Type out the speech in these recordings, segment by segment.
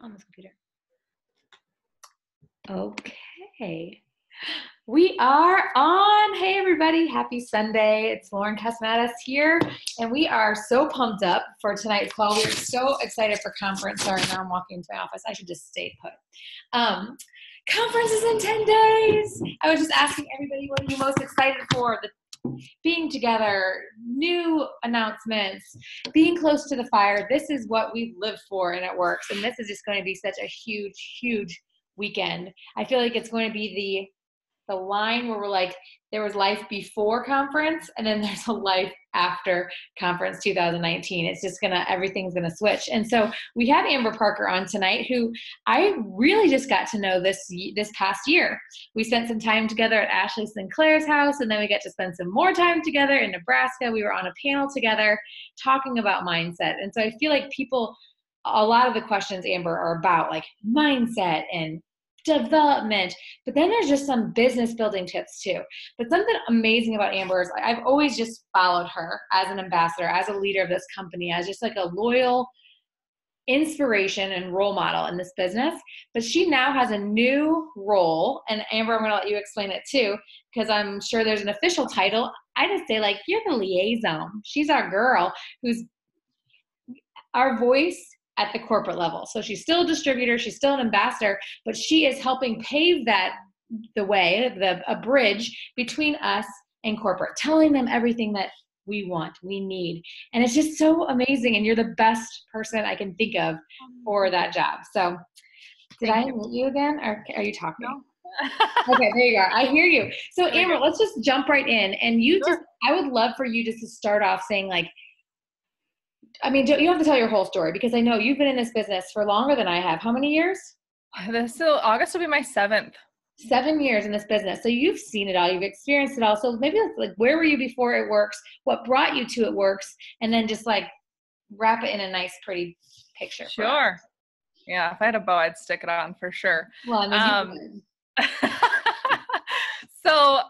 on this computer. Okay. We are on. Hey, everybody. Happy Sunday. It's Lauren Cosmatis here, and we are so pumped up for tonight's call. We're so excited for conference. Sorry, now I'm walking into my office. I should just stay put. Conference is in 10 days. I was just asking everybody, what are you most excited for? Being together, new announcements, being close to the fire. This is what we live for, and it works. And this is just going to be such a huge, huge weekend. I feel like it's going to be the line where we're like, there was life before conference, and then there's a life after conference 2019. It's just everything's gonna switch. And so we have Amber Parker on tonight, who I really just got to know this past year. We spent some time together at Ashley Sinclair's house, and then we get to spend some more time together in Nebraska. We were on a panel together talking about mindset. And so I feel like a lot of the questions, Amber, are about like mindset and development, but then there's just some business building tips too. But something amazing about Amber is I've always just followed her as an ambassador, as a leader of this company, as just like a loyal inspiration and role model in this business. But she now has a new role, and Amber, I'm going to let you explain it too, because I'm sure there's an official title. I just say, like, you're the liaison. She's our girl who's our voice at the corporate level. So she's still a distributor, she's still an ambassador, but she is helping pave the way, a bridge between us and corporate, telling them everything that we want, we need. And it's just so amazing. And you're the best person I can think of for that job. So did I meet you again, or are you talking? No. Okay, there you are. I hear you. So Amber, let's just jump right in. And I would love for you just to start off saying, like, I mean, you don't have to tell your whole story, because I know you've been in this business for longer than I have. How many years? August will be my 7th. 7 years in this business. So you've seen it all. You've experienced it all. So maybe like, where were you before It Works? What brought you to It Works? And then just like wrap it in a nice, pretty picture. Sure. Yeah. If I had a bow, I'd stick it on for sure. Well, I mean, So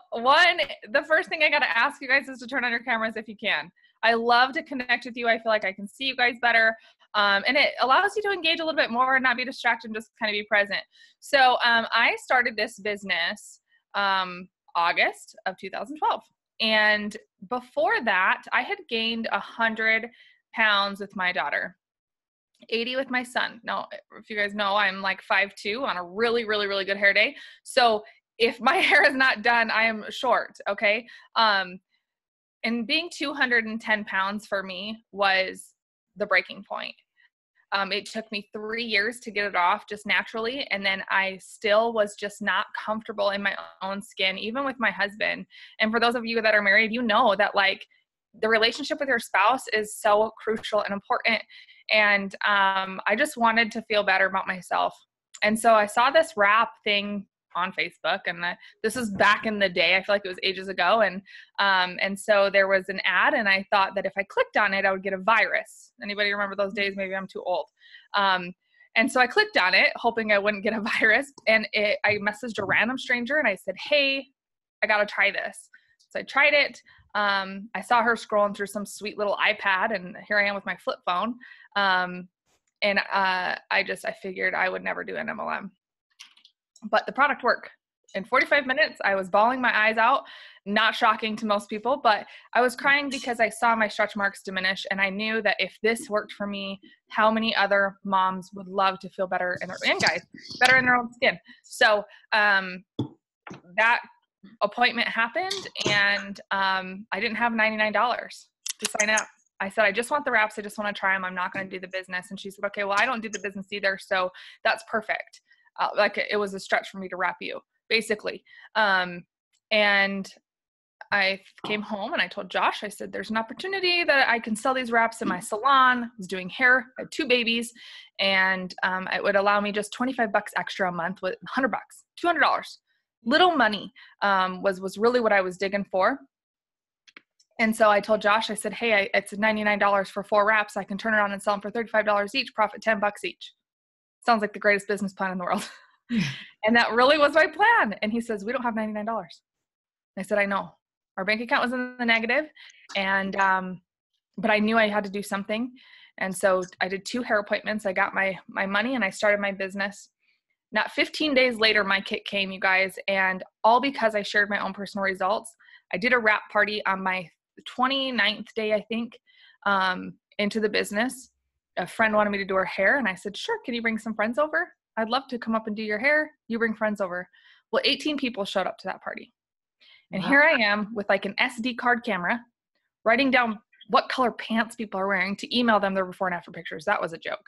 the first thing I got to ask you guys is to turn on your cameras if you can. I love to connect with you. I feel like I can see you guys better. And it allows you to engage a little bit more and not be distracted and just kind of be present. So I started this business August of 2012. And before that, I had gained 100 pounds with my daughter, 80 with my son. Now, if you guys know, I'm like 5'2" on a really, really, really good hair day. So if my hair is not done, I am short. Okay. And being 210 pounds for me was the breaking point. It took me 3 years to get it off just naturally. And then I still was just not comfortable in my own skin, even with my husband. And for those of you that are married, you know that like the relationship with your spouse is so crucial and important. And I just wanted to feel better about myself. And so I saw this wrap thing on Facebook, and this is back in the day. I feel like it was ages ago. And so there was an ad, and I thought that if I clicked on it, I would get a virus. Anybody remember those days? Maybe I'm too old. And so I clicked on it, hoping I wouldn't get a virus. And I messaged a random stranger, and I said, hey, I got to try this. So I tried it. I saw her scrolling through some sweet little iPad, and here I am with my flip phone. And I figured I would never do an MLM. But the product worked. In 45 minutes, I was bawling my eyes out. Not shocking to most people, but I was crying because I saw my stretch marks diminish. And I knew that if this worked for me, how many other moms would love to feel better and guys, better in their own skin. So that appointment happened, and I didn't have $99 to sign up. I said, I just want the wraps. I just want to try them. I'm not going to do the business. And she said, okay, well, I don't do the business either. So that's perfect. Like it was a stretch for me to wrap you, basically. And I came home and I told Josh, I said, there's an opportunity that I can sell these wraps in my salon. I was doing hair. I had 2 babies, and it would allow me just $25 extra a month with $100, $200. Little money was really what I was digging for. And so I told Josh, I said, hey, it's $99 for 4 wraps. I can turn it on and sell them for $35 each, profit $10 each. Sounds like the greatest business plan in the world. And that really was my plan. And he says, we don't have $99. I said, I know. Our bank account was in the negative. And, but I knew I had to do something. And so I did 2 hair appointments. I got my money and I started my business. Not 15 days later, my kit came, you guys, and all because I shared my own personal results. I did a wrap party on my 29th day, I think, into the business. A friend wanted me to do her hair, and I said, sure, can you bring some friends over? I'd love to come up and do your hair. You bring friends over. Well, 18 people showed up to that party. And Wow. here I am with like an SD card camera, writing down what color pants people are wearing to email them their before and after pictures. That was a joke.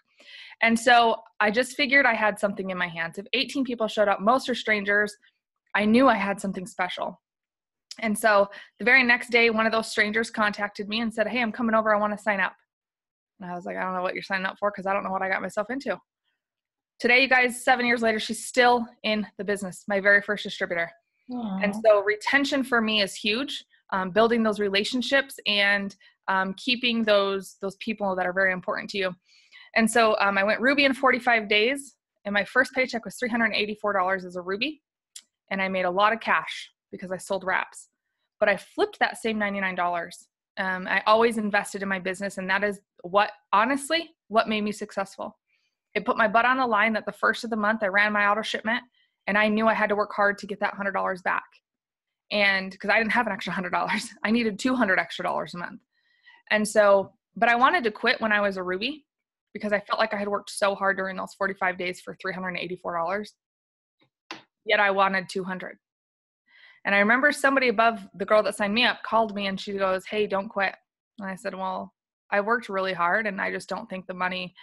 And so I just figured I had something in my hands. If 18 people showed up, most are strangers, I knew I had something special. And so the very next day, one of those strangers contacted me and said, hey, I'm coming over. I want to sign up. And I was like, I don't know what you're signing up for because I don't know what I got myself into. Today, you guys, 7 years later, she's still in the business, my very first distributor. Aww. And so retention for me is huge, building those relationships and keeping those people that are very important to you. And so I went Ruby in 45 days, and my first paycheck was $384 as a Ruby. And I made a lot of cash because I sold wraps. But I flipped that same $99. I always invested in my business, and that is honestly, what made me successful. It put my butt on the line that the first of the month I ran my auto shipment, and I knew I had to work hard to get that $100 back. And because I didn't have an extra $100, I needed $200 extra a month. And so, but I wanted to quit when I was a Ruby because I felt like I had worked so hard during those 45 days for $384. Yet I wanted $200. And I remember somebody above the girl that signed me up called me and she goes, hey, don't quit. And I said, well, I worked really hard and I just don't think the money,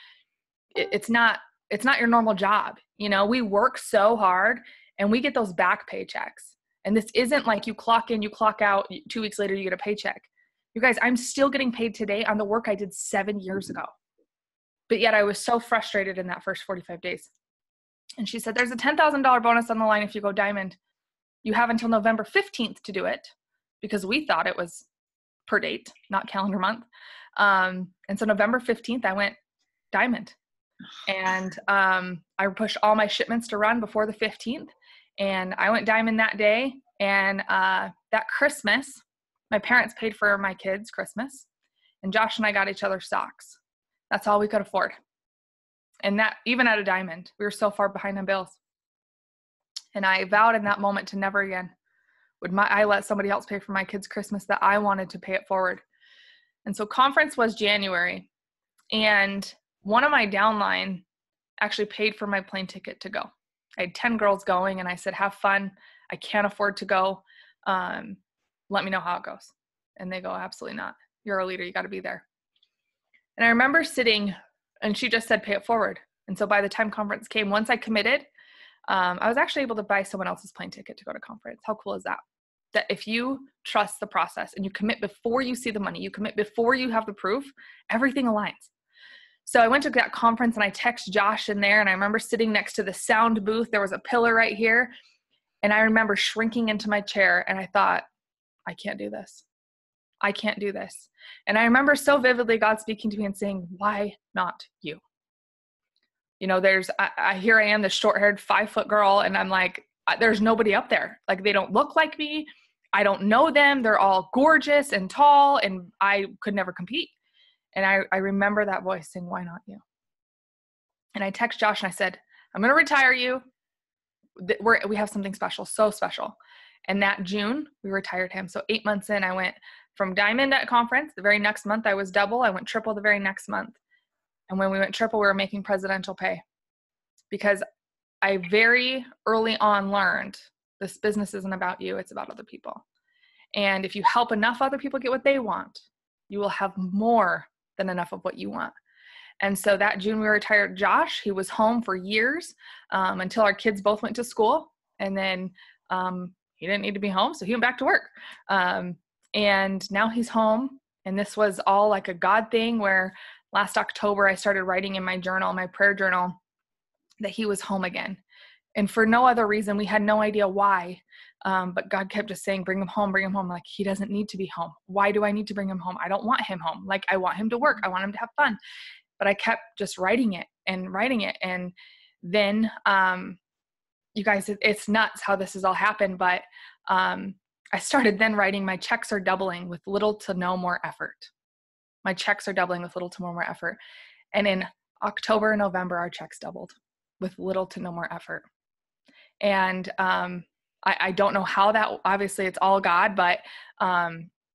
it's not your normal job. You know, we work so hard and we get those back paychecks. And this isn't like you clock in, you clock out, 2 weeks later, you get a paycheck. You guys, I'm still getting paid today on the work I did 7 years ago. But yet I was so frustrated in that first 45 days. And she said, there's a $10,000 bonus on the line if you go diamond. You have until November 15th to do it because we thought it was per date, not calendar month. And so November 15th, I went diamond. And I pushed all my shipments to run before the 15th. And I went diamond that day. And that Christmas, my parents paid for my kids' Christmas. And Josh and I got each other socks. That's all we could afford. And that, even at a diamond, we were so far behind on bills. And I vowed in that moment to never again would I let somebody else pay for my kids' Christmas, that I wanted to pay it forward. And so conference was January. And one of my downline actually paid for my plane ticket to go. I had 10 girls going and I said, have fun. I can't afford to go. Let me know how it goes. And they go, absolutely not. You're a leader. You got to be there. And I remember sitting and she just said, pay it forward. And so by the time conference came, once I committed, I was actually able to buy someone else's plane ticket to go to conference. How cool is that? That if you trust the process and you commit before you see the money, you commit before you have the proof, everything aligns. So I went to that conference and I texted Josh in there, and I remember sitting next to the sound booth. There was a pillar right here. And I remember shrinking into my chair and I thought, I can't do this. I can't do this. And I remember so vividly God speaking to me and saying, why not you? You know, here I am, this short-haired 5-foot girl, and I'm like, there's nobody up there. Like, they don't look like me. I don't know them. They're all gorgeous and tall, and I could never compete. And I remember that voice saying, why not you? And I text Josh and I said, I'm going to retire you. We have something special, so special. And that June, we retired him. So 8 months in, I went from diamond at conference. The very next month, I was double. I went triple the very next month. And when we went triple, we were making presidential pay, because I very early on learned this business isn't about you, it's about other people. And if you help enough other people get what they want, you will have more than enough of what you want. And so that June we retired Josh. He was home for years until our kids both went to school. And then he didn't need to be home, so he went back to work. And now he's home. And this was all like a God thing, where last October I started writing in my journal, my prayer journal, that he was home again. And for no other reason, we had no idea why. But God kept just saying, bring him home, bring him home. Like, he doesn't need to be home. Why do I need to bring him home? I don't want him home. Like, I want him to work. I want him to have fun. But I kept just writing it. And then, you guys, it's nuts how this has all happened. But I started then writing, my checks are doubling with little to no more effort. My checks are doubling with little to no more effort. And in October and November, our checks doubled with little to no more effort. And I don't know how that, obviously it's all God, but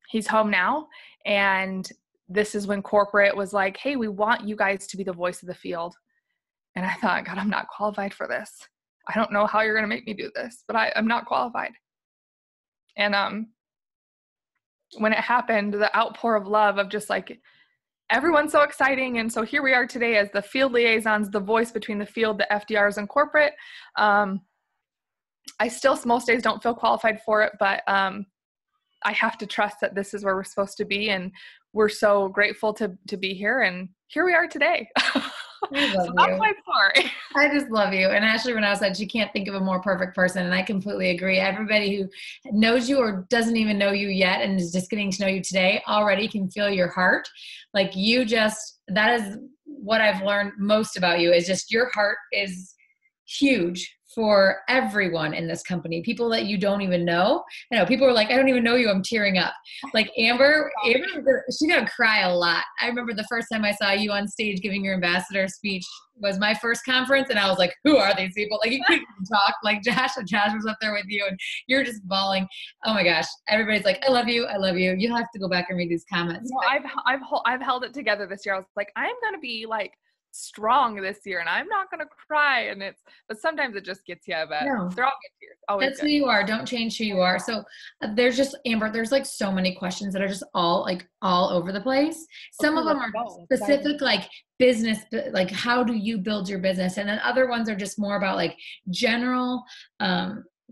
he's home now. And this is when corporate was like, hey, we want you guys to be the voice of the field. And I thought, God, I'm not qualified for this. I don't know how you're going to make me do this, but I'm not qualified. And when it happened, the outpour of love of just like, everyone's so exciting. And so here we are today as the field liaisons, the voice between the field, the FDRs, and corporate. I still, most days, don't feel qualified for it, but I have to trust that this is where we're supposed to be. And we're so grateful to be here. And here we are today. I love So you. that's my story. I just love you. And Ashley Renaud said she can't think of a more perfect person. And I completely agree. Everybody who knows you or doesn't even know you yet and is just getting to know you today already can feel your heart. Like you just, that is what I've learned most about you, is just your heart is huge for everyone in this company. People that you don't even know. I know people are like, I don't even know you. I'm tearing up. Like Amber, she's gonna cry a lot. I remember the first time I saw you on stage giving your ambassador speech was my first conference, and I was like, who are these people? Like you couldn't even talk. Like Josh was up there with you, and you're just bawling. Oh my gosh! Everybody's like, I love you. I love you. You'll have to go back and read these comments. No, I've held it together this year. I was like, I'm gonna be like strong this year and I'm not gonna cry, but sometimes it just gets you, but No. they're all good tears. Always That's good. who you are. Don't change who you are. So there's just, Amber, there's like so many questions that are just all over the place. Some of them are specific, like business, like how do you build your business? And then other ones are just more about like general,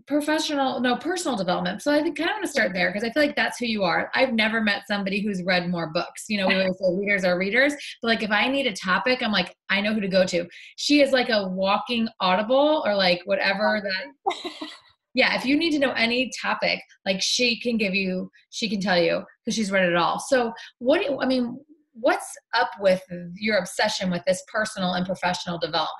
personal development. So I think kind of want to start there because I feel like that's who you are. I've never met somebody who's read more books. You know, we always say readers are readers, but like if I need a topic, I'm like, I know who to go to. She is like a walking Audible or like whatever that. Yeah, if you need to know any topic, like she can tell you because she's read it all. So what's up with your obsession with this personal and professional development?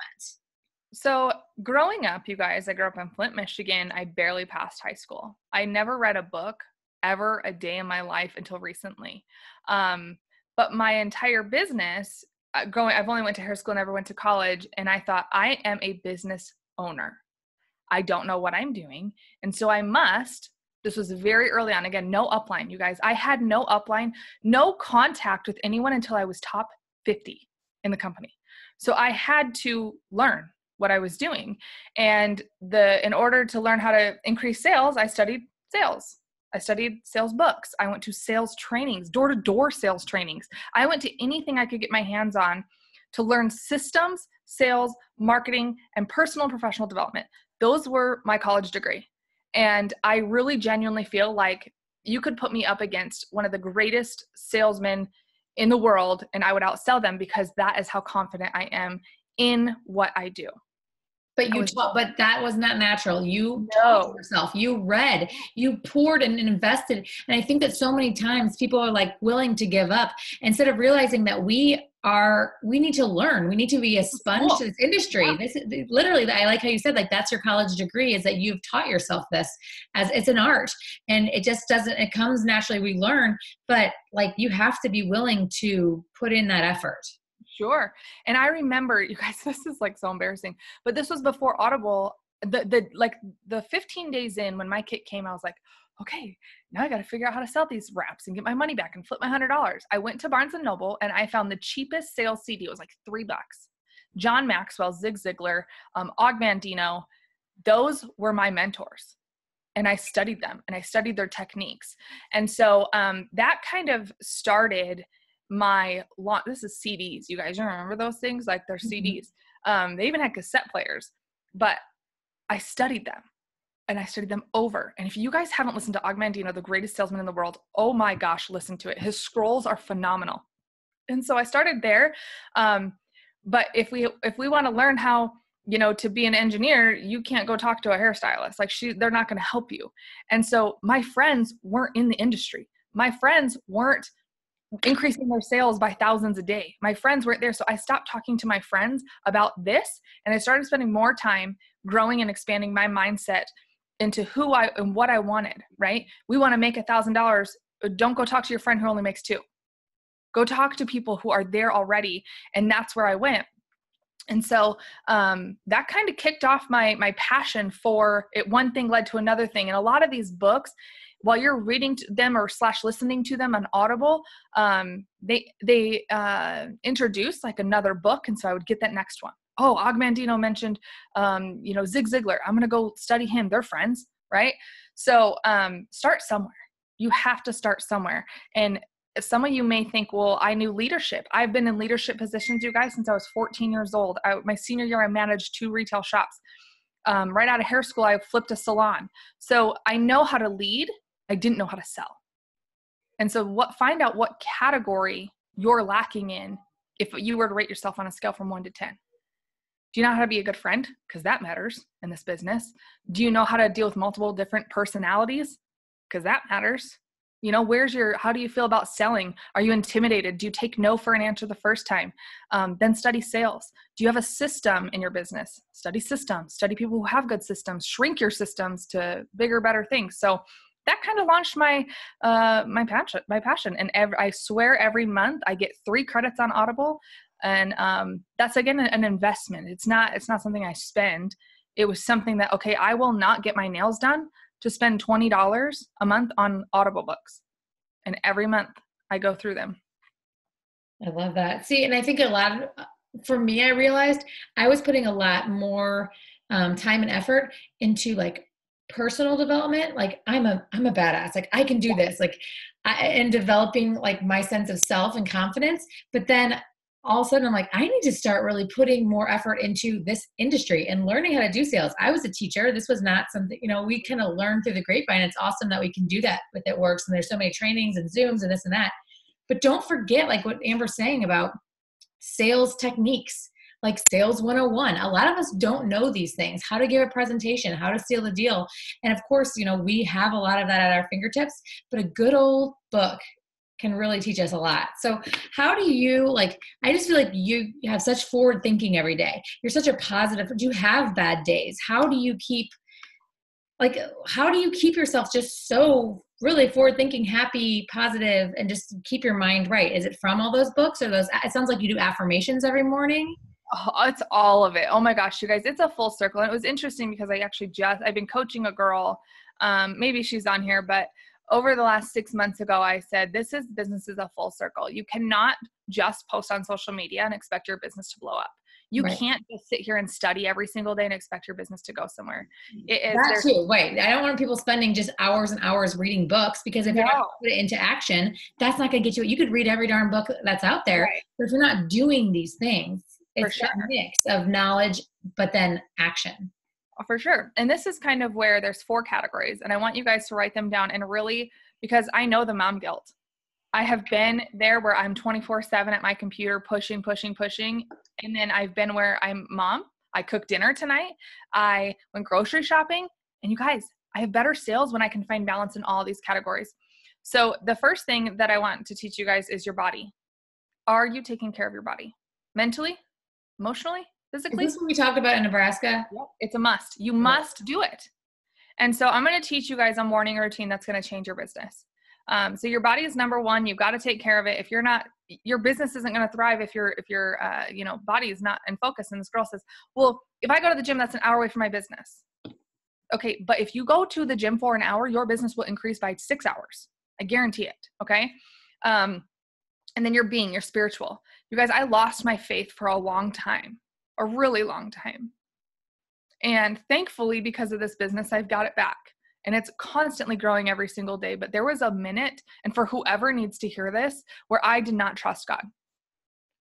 So growing up, you guys, I grew up in Flint, Michigan. I barely passed high school. I never read a book ever a day in my life until recently. But my entire business, I've only went to hair school, never went to college. And I thought, I am a business owner. I don't know what I'm doing. And so this was very early on. Again, no upline, you guys. I had no upline, no contact with anyone until I was top 50 in the company. So I had to learn what I was doing. And in order to learn how to increase sales, I studied sales. I studied sales books. I went to sales trainings, door-to-door sales trainings. I went to anything I could get my hands on to learn systems, sales, marketing, and personal and professional development. Those were my college degree. And I really genuinely feel like you could put me up against one of the greatest salesmen in the world and I would outsell them because that is how confident I am in what I do. But that was not natural. You taught yourself, you read, you poured and invested. And I think that so many times people are like willing to give up instead of realizing that we need to learn. We need to be a sponge to this industry. Yeah. This is literally, I like how you said, like, that's your college degree, is that you've taught yourself this as it's an art, and it just it comes naturally. We learn, but like, you have to be willing to put in that effort. Sure. And I remember, you guys, this is like so embarrassing, but this was before Audible, the 15 days in when my kit came, I was like, okay, now I got to figure out how to sell these wraps and get my money back and flip my $100. I went to Barnes & Noble and I found the cheapest sales CD. It was like $3. John Maxwell, Zig Ziglar, Og Mandino, those were my mentors. And I studied them and I studied their techniques. And so that kind of started my launch. This is CDs. You guys remember those things? Like they're CDs. They even had cassette players, but I studied them. And I studied them over. And if you guys haven't listened to Og Mandino, the greatest salesman in the world, oh my gosh, listen to it. His scrolls are phenomenal. And so I started there. But if we want to learn how, to be an engineer, you can't go talk to a hairstylist. Like they're not going to help you. And so my friends weren't in the industry. My friends weren't increasing their sales by thousands a day. My friends weren't there. So I stopped talking to my friends about this. And I started spending more time growing and expanding my mindset into who and what I wanted, right? We want to make $1,000. Don't go talk to your friend who only makes $2. Go talk to people who are there already. And that's where I went. And so that kind of kicked off my passion for it. One thing led to another thing. And a lot of these books, while you're reading them or / listening to them on Audible, they introduce like another book. And so I would get that next one. Oh, Og Mandino mentioned, Zig Ziglar. I'm going to go study him. They're friends, right? So start somewhere. You have to start somewhere. And some of you may think, well, I knew leadership. I've been in leadership positions, you guys, since I was 14 years old. My senior year, I managed 2 retail shops. Right out of hair school, I flipped a salon. So I know how to lead. I didn't know how to sell. And so find out what category you're lacking in if you were to rate yourself on a scale from 1 to 10. Do you know how to be a good friend? Because that matters in this business. Do you know how to deal with multiple different personalities? Because that matters. How do you feel about selling? Are you intimidated? Do you take no for an answer the first time? Then study sales. Do you have a system in your business? Study systems, study people who have good systems, shrink your systems to bigger, better things. So that kind of launched my passion. And I swear every month I get 3 credits on Audible. And that's, again, an investment. It's not something I spend. It was something that, okay, I will not get my nails done to spend $20 a month on Audible books. And every month I go through them. I love that. See, and I think for me, I realized I was putting a lot more time and effort into like personal development. Like I'm a badass. Like I can do this. Like and developing like my sense of self and confidence. But then all of a sudden I'm like, I need to start really putting more effort into this industry and learning how to do sales. I was a teacher. This was not something, we kind of learn through the grapevine. It's awesome that we can do that with It Works. And there's so many trainings and Zooms and this and that. But don't forget, like what Amber's saying about sales techniques, like Sales 101. A lot of us don't know these things, how to give a presentation, how to seal the deal. And of course, we have a lot of that at our fingertips, but a good old book can really teach us a lot. So how do you, I just feel like you have such forward thinking every day. You're such a positive, do you have bad days? How do you keep yourself just so really forward thinking, happy, positive, and just keep your mind right? Is it from all those books or it sounds like you do affirmations every morning? Oh, it's all of it. Oh my gosh, you guys, it's a full circle. And it was interesting because I've been coaching a girl, maybe she's on here, but over the last 6 months ago, I said, business is a full circle. You cannot just post on social media and expect your business to blow up. You can't just sit here and study every single day and expect your business to go somewhere. That too. Wait, I don't want people spending just hours and hours reading books, because if you're not going to put it into action, that's not going to get you. You could read every darn book that's out there, but if you're not doing these things, it's a mix of knowledge, but then action. For sure. And this is kind of where there's 4 categories, and I want you guys to write them down, and really, because I know the mom guilt. I have been there where I'm 24/7 at my computer, pushing. And then I've been where I'm mom. I cooked dinner tonight. I went grocery shopping, and you guys, I have better sales when I can find balance in all these categories. So the first thing that I want to teach you guys is your body. Are you taking care of your body? Mentally, emotionally, physically? Is this what we talked about in Nebraska? Yep. It's a must. You must do it. And so I'm going to teach you guys a morning routine that's going to change your business. So your body is number one. You've got to take care of it. If you're not, your business isn't going to thrive if your body is not in focus. And this girl says, well, if I go to the gym, that's an hour away from my business. Okay. But if you go to the gym for an hour, your business will increase by 6 hours. I guarantee it. Okay. And then you're spiritual. You guys, I lost my faith for a long time, a really long time. And thankfully, because of this business, I've got it back. And it's constantly growing every single day. But there was a minute, and for whoever needs to hear this, where I did not trust God.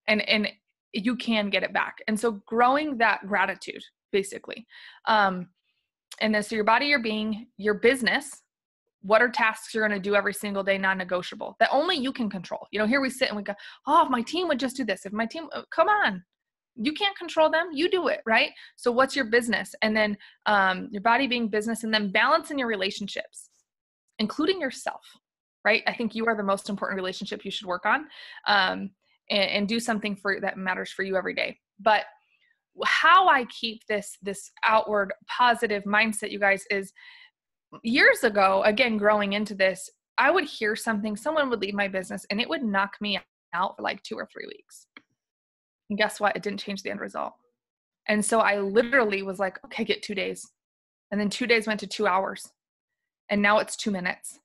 And you can get it back. And so growing that gratitude, basically. And then so your body, your being, your business, what are tasks you're going to do every single day, non-negotiable, that only you can control. Here we sit and we go, oh, if my team would just do this. If my team, come on. You can't control them. You do it, right? So what's your business? And then your body being business, and then balance in your relationships, including yourself, right? I think you are the most important relationship you should work on, and do something that matters for you every day. But how I keep this outward positive mindset, you guys, is years ago, again, growing into this, I would hear something, someone would leave my business and it would knock me out for like 2 or 3 weeks. And guess what? It didn't change the end result. And so I literally was like, okay, get 2 days. And then 2 days went to 2 hours. And now it's 2 minutes.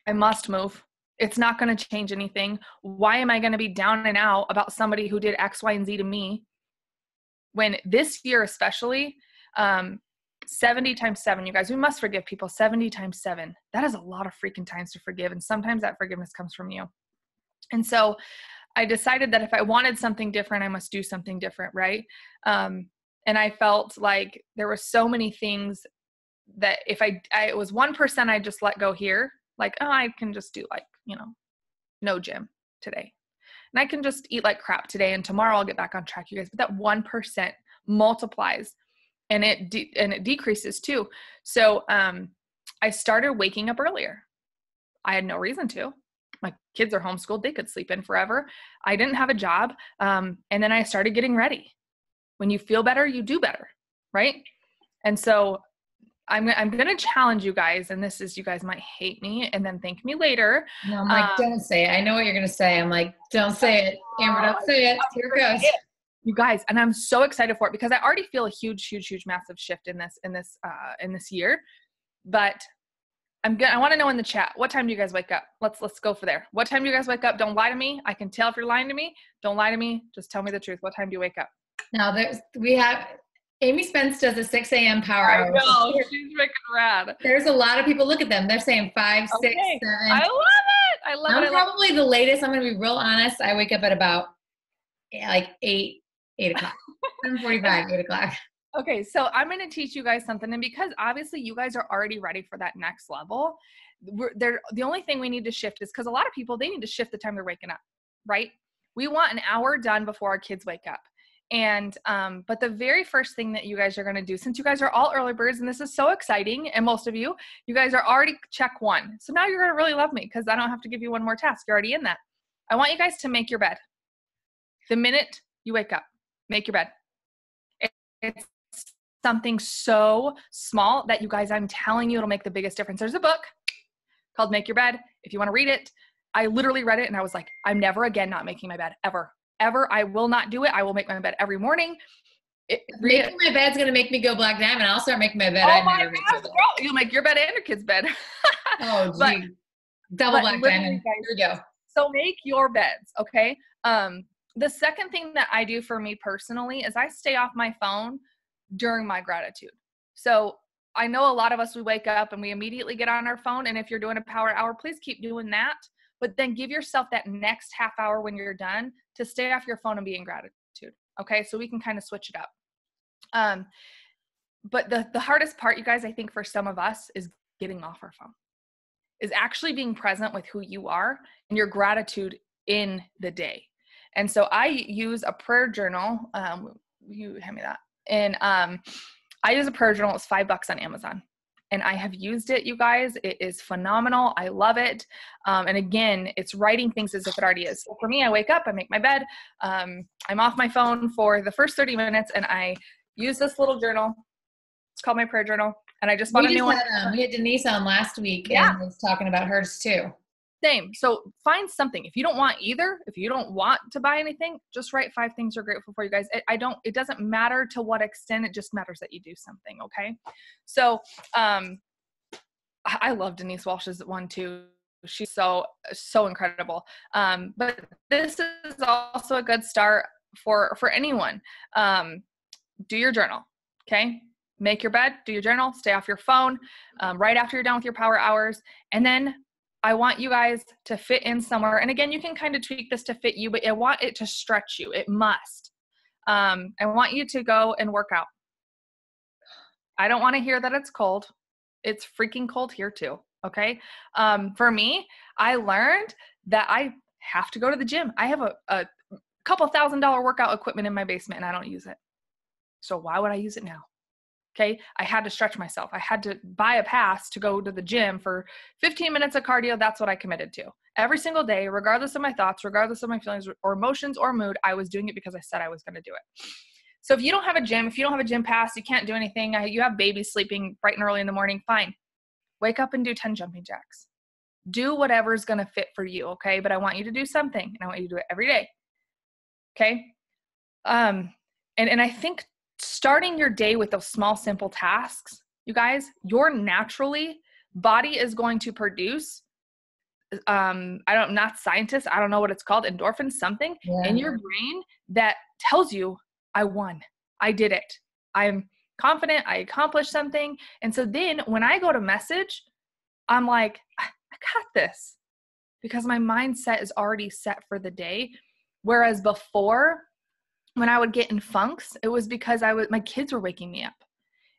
I must move. It's not going to change anything. Why am I going to be down and out about somebody who did X, Y, and Z to me? When this year especially, 70 times 7, you guys, we must forgive people 70 times 7. That is a lot of freaking times to forgive. And sometimes that forgiveness comes from you. And so I decided that if I wanted something different, I must do something different, right? And I felt like there were so many things that if it was 1%, I just let go here. Like, oh, I can just do like, no gym today. And I can just eat like crap today and tomorrow I'll get back on track, you guys. But that 1% multiplies and it decreases too. So I started waking up earlier. I had no reason to. My kids are homeschooled. They could sleep in forever. I didn't have a job. And then I started getting ready. When you feel better, you do better, right? And so I'm going to challenge you guys, and this is, you guys might hate me and then thank me later. No, I'm like, don't say it. I know what you're going to say. I'm like, don't say it. Amber, don't say it. Here it goes. You guys, and I'm so excited for it because I already feel a huge, massive shift in this year. But I want to know in the chat, what time do you guys wake up? Let's go for there. What time do you guys wake up? Don't lie to me. I can tell if you're lying to me. Don't lie to me. Just tell me the truth. What time do you wake up? Now we have Amy Spence does a 6 a.m. power hour. I know, she's freaking rad. There's a lot of people, look at them. They're saying 5, 6, 7. I love it. I'm probably the latest. I'm going to be real honest. I wake up at about like 8 o'clock, 7:45, 8 o'clock. Okay, so I'm going to teach you guys something. And because obviously you guys are already ready for that next level, the only thing we need to shift is because a lot of people, they need to shift the time they're waking up, right? We want an hour done before our kids wake up. And, but the very first thing that you guys are going to do, since you guys are all early birds, and this is so exciting, and most of you guys are already check 1. So now you're going to really love me because I don't have to give you one more task. You're already in that. I want you guys to make your bed. The minute you wake up, make your bed. It's something so small that you guys, I'm telling you, it'll make the biggest difference. There's a book called Make Your Bed. If you want to read it, I literally read it and I was like, I'm never again not making my bed, ever. I will not do it. I will make my bed every morning. Making my bed's going to make me go Black Diamond. I'll start making my bed. Oh my gosh, girl. You'll make your bed and your kid's bed. Oh, gee. Double Black Diamond. Here we go. So make your beds, okay? The second thing that I do for me personally is I stay off my phone during my gratitude. So I know a lot of us, we wake up and we immediately get on our phone. And if you're doing a power hour, please keep doing that. But then give yourself that next half hour when you're done to stay off your phone and be in gratitude. Okay. So we can kind of switch it up. But the hardest part, you guys, I think for some of us is getting off our phone, is actually being present with who you are and your gratitude in the day. And so I use a prayer journal. You hand me that. And I use a prayer journal. It's $5 on Amazon. And I have used it, you guys. It is phenomenal. I love it. And again, it's writing things as if it already is. So for me, I wake up, I make my bed. I'm off my phone for the first 30 minutes and I use this little journal. It's called my prayer journal. And I just bought a new one. We had Denise on last week and was talking about hers too. Same. So find something. If you don't want either, if you don't want to buy anything, just write 5 things you're grateful for, you guys. It doesn't matter to what extent, it just matters that you do something. Okay. So, I love Denise Walsh's one too. She's so incredible. But this is also a good start for anyone. Do your journal. Okay. Make your bed, do your journal, stay off your phone, right after you're done with your power hours. And then I want you guys to fit in somewhere. And again, you can kind of tweak this to fit you, but I want it to stretch you. It must. I want you to go and work out. I don't want to hear that it's cold. It's freaking cold here too. Okay. For me, I learned that I have to go to the gym. I have a couple $1,000 workout equipment in my basement and I don't use it. So why would I use it now? Okay. I had to stretch myself. I had to buy a pass to go to the gym for 15 minutes of cardio. That's what I committed to every single day, regardless of my thoughts, regardless of my feelings or emotions or mood. I was doing it because I said I was going to do it. So if you don't have a gym, if you don't have a gym pass, you can't do anything. You have babies sleeping bright and early in the morning. Fine. Wake up and do 10 jumping jacks. Do whatever's going to fit for you. Okay. But I want you to do something, and I want you to do it every day. Okay. And I think starting your day with those small, simple tasks, you guys, your naturally body is going to produce, not scientists, I don't know what it's called, endorphins, something in your brain that tells you, I won, I did it. I'm confident, I accomplished something. And so then when I go to message, I'm like, I got this, because my mindset is already set for the day. Whereas before, when I would get in funks, it was because my kids were waking me up.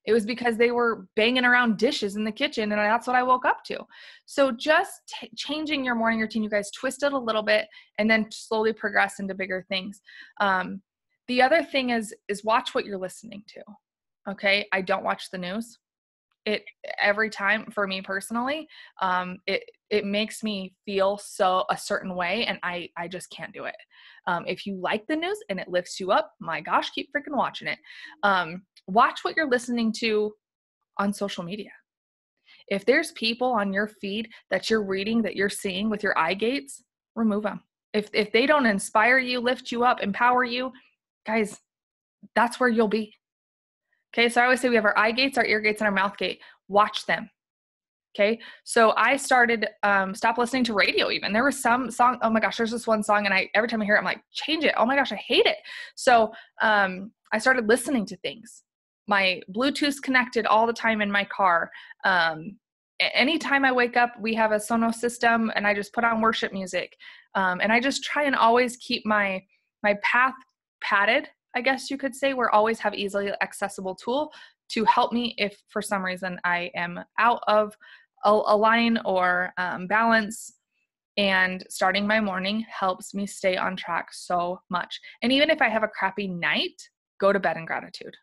It was because they were banging around dishes in the kitchen, and that's what I woke up to. So just changing your morning routine, you guys, twist it a little bit and then slowly progress into bigger things. The other thing is watch what you're listening to. Okay. I don't watch the news. Every time, for me personally, it makes me feel a certain way, and I just can't do it. If you like the news and it lifts you up, my gosh, keep freaking watching it. Watch what you're listening to on social media. If there's people on your feed that you're reading, that you're seeing with your eye gates, remove them. If they don't inspire you, lift you up, empower you, guys, that's where you'll be. Okay, so I always say we have our eye gates, our ear gates, and our mouth gate. Watch them. Okay, so I started, stop listening to radio even. There was some song, oh my gosh, there's this one song, and every time I hear it, I'm like, change it. Oh my gosh, I hate it. So I started listening to things. My Bluetooth's connected all the time in my car. Anytime I wake up, we have a Sonos system, and I just put on worship music. And I just try and always keep my path padded, I guess you could say, where I always have easily accessible tool to help me if for some reason I am out of a line or balance. And starting my morning helps me stay on track so much. And even if I have a crappy night, go to bed in gratitude.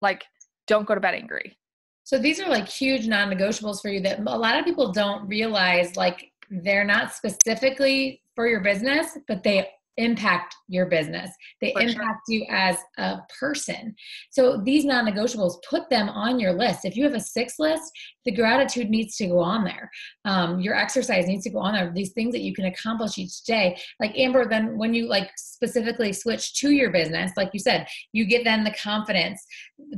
Like, don't go to bed angry. So these are like huge non-negotiables for you that a lot of people don't realize, like they're not specifically for your business, but they impact your business. They impact you as a person. So these non-negotiables, put them on your list. If you have a 6 list, the gratitude needs to go on there. Your exercise needs to go on there. These things that you can accomplish each day. Like Amber, then when you like specifically switch to your business, like you said, you get then the confidence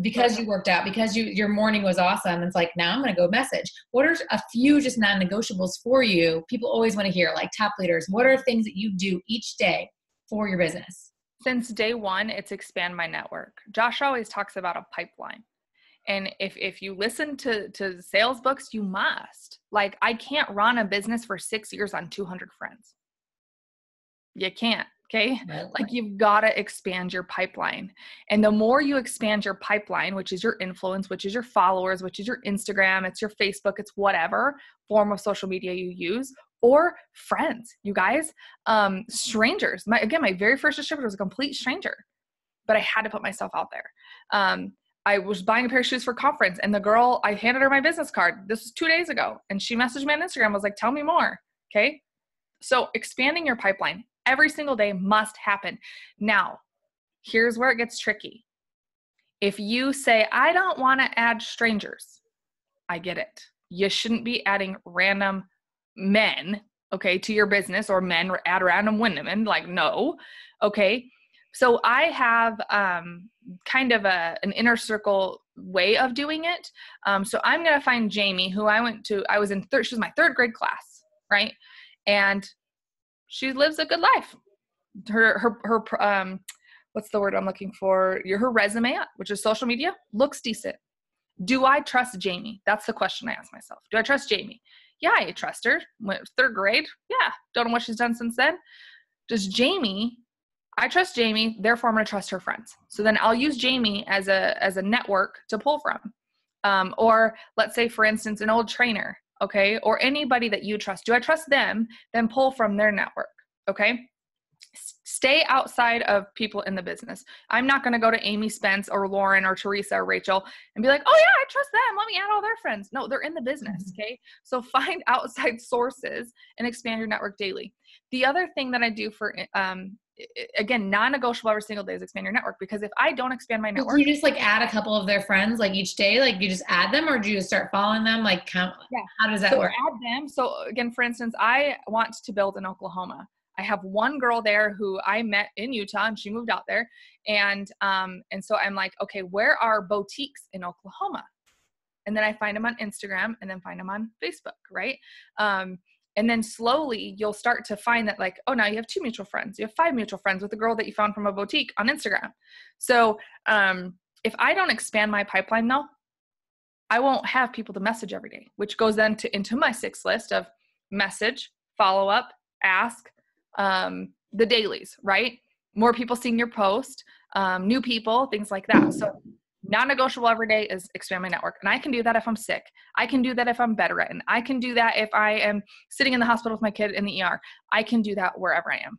because you worked out, because your morning was awesome. It's like, now I'm going to go message. What are a few just non-negotiables for you? People always want to hear, like top leaders, what are things that you do each day for your business? Since day one, it's expand my network. Josh always talks about a pipeline. And if you listen to sales books, you must. Like, I can't run a business for 6 years on 200 friends. You can't. Okay. Like, you've got to expand your pipeline. And the more you expand your pipeline, which is your influence, which is your followers, which is your Instagram, it's your Facebook, it's whatever form of social media you use, or friends, you guys, strangers. My very first distributor was a complete stranger, but I had to put myself out there. I was buying a pair of shoes for conference, and the girl, I handed her my business card. This was 2 days ago. And she messaged me on Instagram, was like, tell me more. Okay. So expanding your pipeline every single day must happen. Now, here's where it gets tricky. If you say, I don't want to add strangers, I get it. You shouldn't be adding random men, okay, to your business, or men add random women. Like, no. Okay. So I have kind of an inner circle way of doing it. So I'm going to find Jamie, who I was in she was my 3rd grade class, right? And she lives a good life. Her what's the word I'm looking for? Her resume, which is social media, looks decent. Do I trust Jamie? That's the question I ask myself. Do I trust Jamie? Yeah, I trust her. 3rd grade. Yeah. Don't know what she's done since then. I trust Jamie, therefore I'm going to trust her friends. So then I'll use Jamie as a network to pull from. Or let's say, for instance, an old trainer, okay, or anybody that you trust. Do I trust them? Then pull from their network, okay? Stay outside of people in the business. I'm not going to go to Amy Spence or Lauren or Teresa or Rachel and be like, oh yeah, I trust them. Let me add all their friends. No, they're in the business, okay? So find outside sources and expand your network daily. The other thing that I do for again, non-negotiable every single day is expand your network, because if I don't expand my network. Do you just like add a couple of their friends like each day? Like you just add them, or do you just start following them? Like how does that work? Add them. So again, for instance, I want to build in Oklahoma. I have one girl there who I met in Utah, and she moved out there. And so I'm like, okay, where are boutiques in Oklahoma? And then I find them on Instagram, and then find them on Facebook, right? And then slowly you'll start to find that like, oh, now you have 2 mutual friends. You have 5 mutual friends with the girl that you found from a boutique on Instagram. So if I don't expand my pipeline though, I won't have people to message every day, which goes then into my 6 list of message, follow up, ask, the dailies, right? More people seeing your post, new people, things like that. So non-negotiable every day is expand my network. And I can do that if I'm sick. I can do that if I'm bedridden. I can do that if I am sitting in the hospital with my kid in the ER. I can do that wherever I am.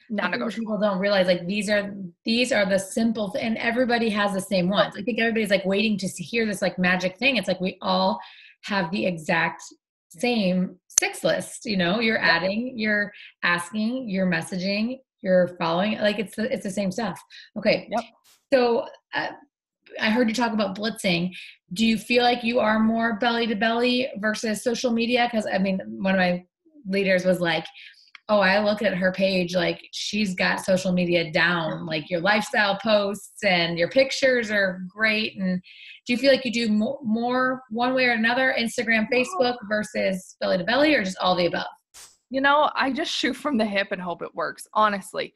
Non-negotiable. People don't realize like these are the simple and everybody has the same ones. I think everybody's like waiting to hear this like magic thing. It's like we all have the exact same 6 list. You know, you're adding, you're asking, you're messaging, you're following. Like it's the same stuff. Okay. Yep. So I heard you talk about blitzing. Do you feel like you are more belly to belly versus social media? Because I mean, one of my leaders was like, oh, I look at her page, like she's got social media down, like your lifestyle posts and your pictures are great. And do you feel like you do more one way or another, Instagram, Facebook versus belly to belly, or just all the above? You know, I just shoot from the hip and hope it works, honestly.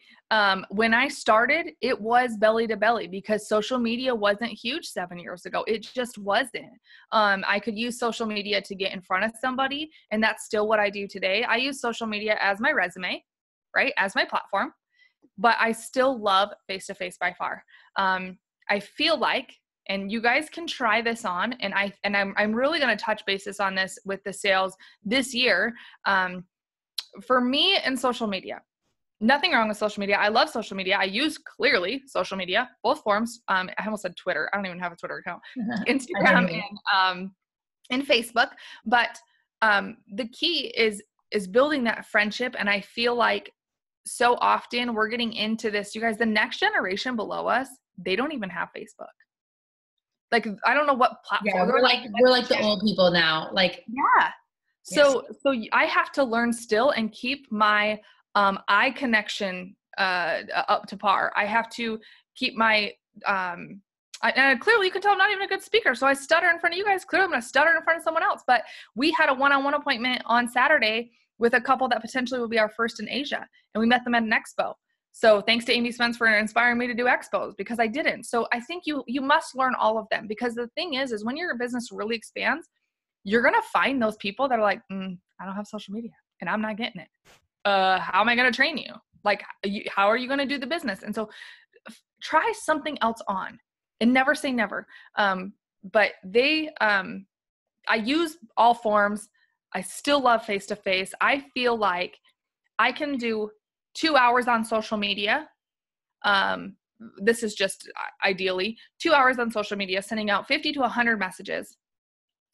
When I started, it was belly to belly because social media wasn't huge 7 years ago. It just wasn't. I could use social media to get in front of somebody, and that's still what I do today. I use social media as my resume, right, as my platform, but I still love face-to-face by far. I feel like, and you guys can try this on, and I'm really going to touch basis on this with the sales this year. For me and social media, nothing wrong with social media. I love social media. I use clearly social media, both forms. I almost said Twitter. I don't even have a Twitter account. Instagram and Facebook. But the key is building that friendship. And I feel like so often we're getting into this. You guys, the next generation below us, they don't even have Facebook. Like, I don't know what platform. Yeah, we're like the old people now. Like, yeah. So I have to learn still and keep my eye connection up to par. I have to keep my and clearly you can tell I'm not even a good speaker. So I stutter in front of you guys. Clearly I'm going to stutter in front of someone else. But we had a one-on-one appointment on Saturday with a couple that potentially will be our first in Asia. And we met them at an expo. So thanks to Amy Spence for inspiring me to do expos because I didn't. So I think you must learn all of them, because the thing is when your business really expands, you're going to find those people that are like, I don't have social media and I'm not getting it. How am I going to train you? Like, how are you going to do the business? And so try something else on and never say never. But I use all forms. I still love face-to-face. I feel like I can do 2 hours on social media. This is just ideally 2 hours on social media, sending out 50 to 100 messages.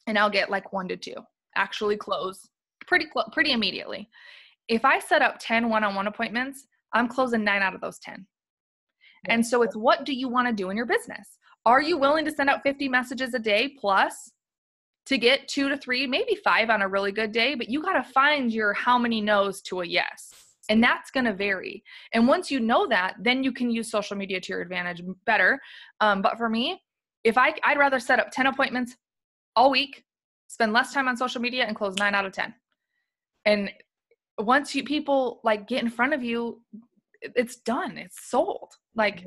And I'll get like 1 to 2 actually close pretty immediately. If I set up 10 one-on-one appointments, I'm closing 9 out of those 10. And so it's, what do you want to do in your business? Are you willing to send out 50 messages a day plus to get 2 to 3, maybe 5 on a really good day? But you got to find your how many no's to a yes. And that's going to vary. And once you know that, then you can use social media to your advantage better. But for me, I'd rather set up 10 appointments all week, spend less time on social media, and close 9 out of 10. And once people like get in front of you, it's done. It's sold. Like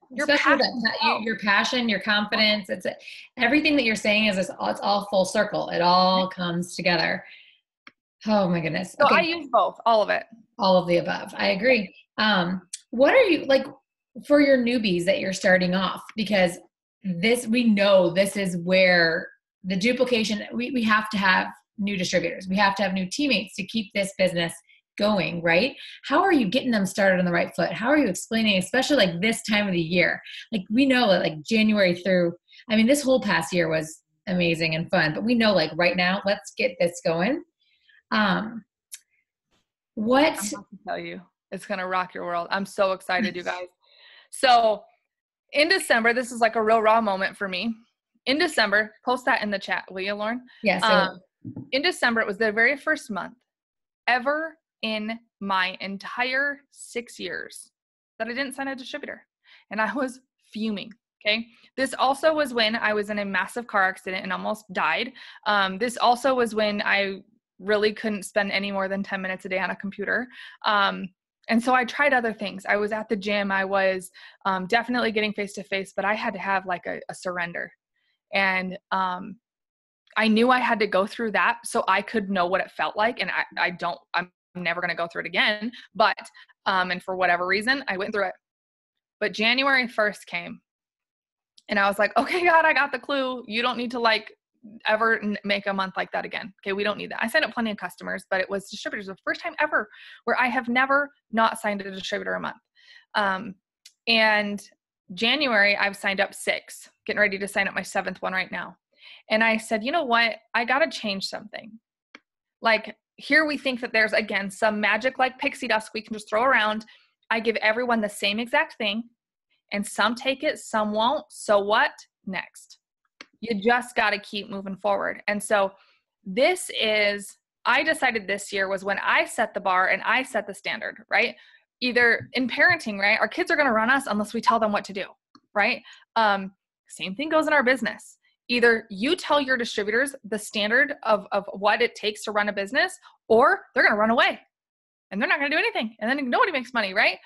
your passion, your confidence. It's everything that you're saying it's all full circle. It all comes together. Oh my goodness. So I use both, all of it. All of the above. I agree. What are you like for your newbies that you're starting off? Because we know this is where the duplication, we have to have new distributors. We have to have new teammates to keep this business going, right? How are you getting them started on the right foot? How are you explaining, especially like this time of the year? Like we know that like January through, this whole past year was amazing and fun, but we know like right now, let's get this going. What? I'm about to tell you. It's going to rock your world. I'm so excited, you guys. So in December, this is like a real raw moment for me. In December, post that in the chat, will you, Lauren? Yes. In December, it was the very first month ever in my entire 6 years that I didn't sign a distributor. And I was fuming. Okay. This also was when I was in a massive car accident and almost died. This also was when I really couldn't spend any more than 10 minutes a day on a computer. And so I tried other things. I was at the gym. I was definitely getting face-to-face, but I had to have like a surrender. And I knew I had to go through that so I could know what it felt like. And I'm never going to go through it again. But, and for whatever reason, I went through it. But January 1st came and I was like, okay, God, I got the clue. You don't need to like ever make a month like that again. Okay. We don't need that. I signed up plenty of customers, but it was distributors. The first time ever where I have never not signed a distributor a month. And January, I've signed up 6, getting ready to sign up my 7th one right now. And I said, you know what? I got to change something. Like here we think that there's, again, some magic like pixie dust we can just throw around. I give everyone the same exact thing and some take it, some won't. So what next? You just got to keep moving forward. And so I decided this year was when I set the bar and I set the standard, right? Either in parenting, right? Our kids are going to run us unless we tell them what to do, right? Same thing goes in our business. Either you tell your distributors the standard of what it takes to run a business, or they're going to run away and they're not going to do anything. And then nobody makes money, right?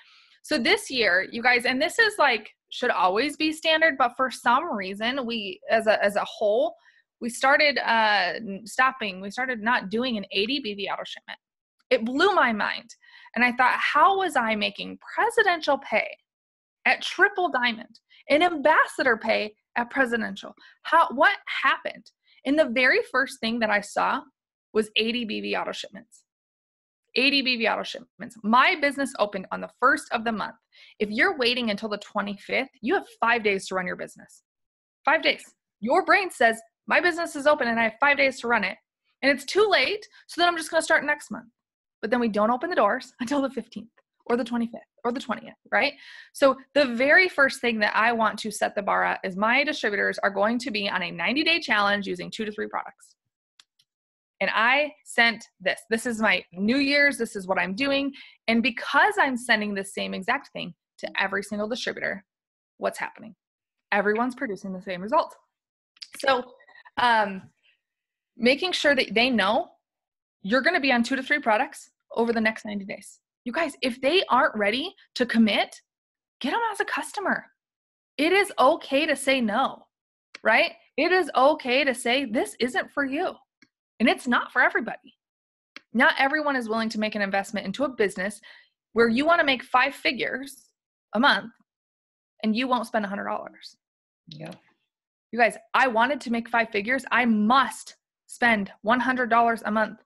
So this year, you guys, and this is like, should always be standard, but for some reason, we, as a whole, we started we started not doing an 80 BV auto shipment. It blew my mind. And I thought, how was I making presidential pay at Triple Diamond and ambassador pay at Presidential? What happened? And the very first thing that I saw was 80 BV auto shipments. 80 BV auto shipments. My business opened on the 1st of the month. If you're waiting until the 25th, you have 5 days to run your business. 5 days. Your brain says, my business is open and I have 5 days to run it. And it's too late, so then I'm just going to start next month. But then we don't open the doors until the 15th or the 25th or the 20th, right? So the very first thing that I want to set the bar at is my distributors are going to be on a 90-day challenge using 2 to 3 products. And I sent this. This is my New Year's. This is what I'm doing. And because I'm sending the same exact thing to every single distributor, what's happening? Everyone's producing the same result. So making sure that they know you're going to be on 2 to 3 products over the next 90 days. You guys, if they aren't ready to commit, get them as a customer. It is okay to say no, right? It is okay to say this isn't for you. And it's not for everybody. Not everyone is willing to make an investment into a business where you want to make 5 figures a month and you won't spend $100. Yeah. You guys, I wanted to make 5 figures. I must spend $100 a month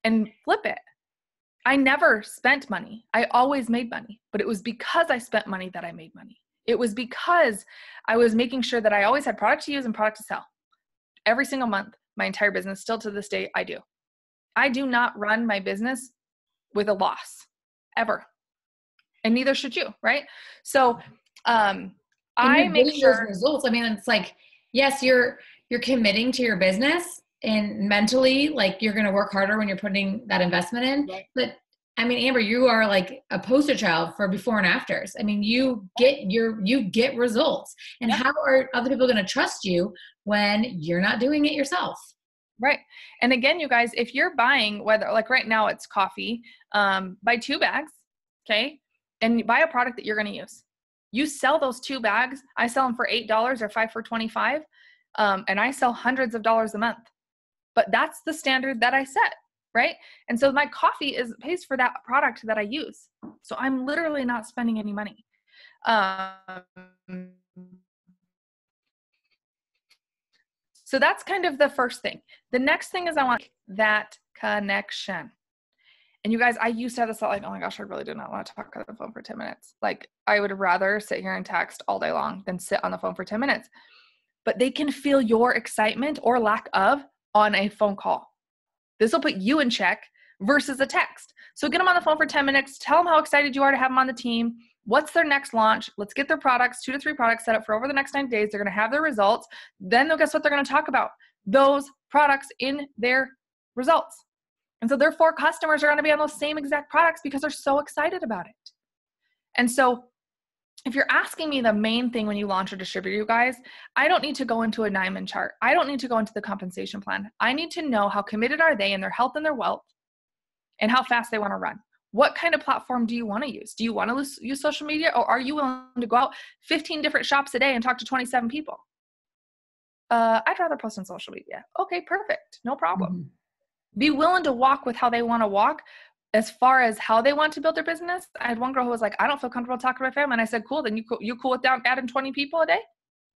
and flip it. I never spent money. I always made money, but it was because I spent money that I made money. It was because I was making sure that I always had product to use and product to sell. Every single month, my entire business, still to this day, I do. I do not run my business with a loss, ever. And neither should you, right? So I make sure those results. I mean, it's like, yes, you're committing to your business and mentally, like you're going to work harder when you're putting that investment in. Right. But I mean, Amber, you are like a poster child for before and afters. I mean, you get results. And how are other people going to trust you when you're not doing it yourself? Right. And again, you guys, if you're buying, whether like right now it's coffee, buy 2 bags. Okay. And buy a product that you're going to use. You sell those 2 bags. I sell them for $8 or 5 for $25. And I sell hundreds of dollars a month, but that's the standard that I set. Right. And so my coffee pays for that product that I use. So I'm literally not spending any money. So that's kind of the first thing. The next thing is I want that connection. And you guys, I used to have this thought like, oh my gosh, I really do not want to talk on the phone for 10 minutes. Like I would rather sit here and text all day long than sit on the phone for 10 minutes. But they can feel your excitement or lack of on a phone call. This will put you in check versus a text. So get them on the phone for 10 minutes, tell them how excited you are to have them on the team. What's their next launch? Let's get their products, 2 to 3 products set up for over the next 9 days. They're going to have their results. Then they'll guess what they're going to talk about? Those products in their results. And so therefore customers are going to be on those same exact products because they're so excited about it. And so if you're asking me the main thing when you launch a distributor, you guys, I don't need to go into a diamond chart. I don't need to go into the compensation plan. I need to know how committed are they in their health and their wealth and how fast they want to run. What kind of platform do you want to use? Do you want to use social media, or are you willing to go out 15 different shops a day and talk to 27 people? I'd rather post on social media. Okay, perfect. No problem. Mm-hmm. Be willing to walk with how they want to walk as far as how they want to build their business. I had one girl who was like, I don't feel comfortable talking to my family. And I said, cool, then you cool with adding 20 people a day?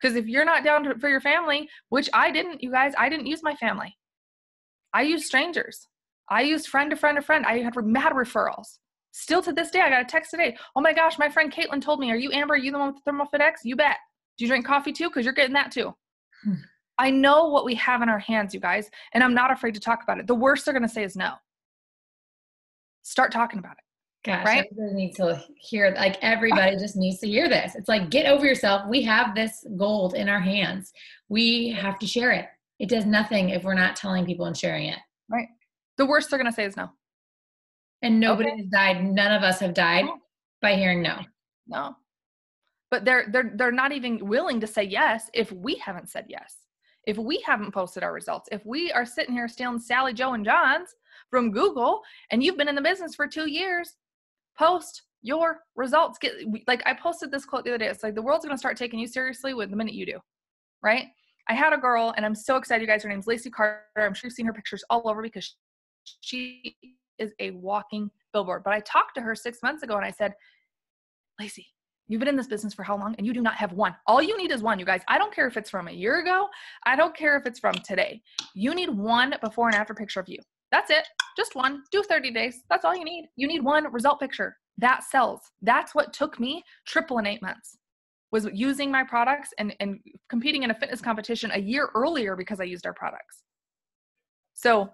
Because if you're not down for your family, which I didn't, you guys, I didn't use my family. I used strangers. I used friend to friend to friend. I had mad referrals. Still to this day, I got a text today. Oh my gosh, my friend Caitlin told me, are you Amber? Are you the one with Thermal Fit X? You bet. Do you drink coffee too? Because you're getting that too. I know what we have in our hands, you guys, and I'm not afraid to talk about it. The worst they're going to say is no. Start talking about it. Gosh, right? Everybody needs to hear, like everybody just needs to hear this. It's like, get over yourself. We have this gold in our hands. We have to share it. It does nothing if we're not telling people and sharing it. Right. The worst they're going to say is no. And nobody has died. None of us have died by hearing no. No. But they're not even willing to say yes if we haven't said yes. If we haven't posted our results, if we are sitting here stealing Sally, Joe, and John's from Google, and you've been in the business for 2 years, post your results. Like I posted this quote the other day. It's like, the world's going to start taking you seriously the minute you do, right? I had a girl, and I'm so excited, you guys. Her name's Lacey Carter. I'm sure you've seen her pictures all over because she is a walking billboard. But I talked to her 6 months ago, and I said, Lacey, you've been in this business for how long? And you do not have one. All you need is one, you guys. I don't care if it's from a year ago. I don't care if it's from today. You need one before and after picture of you. That's it. Just one. Do 30 days. That's all you need. You need one result picture. That sells. That's what took me triple in 8 months, was using my products and competing in a fitness competition a year earlier because I used our products. So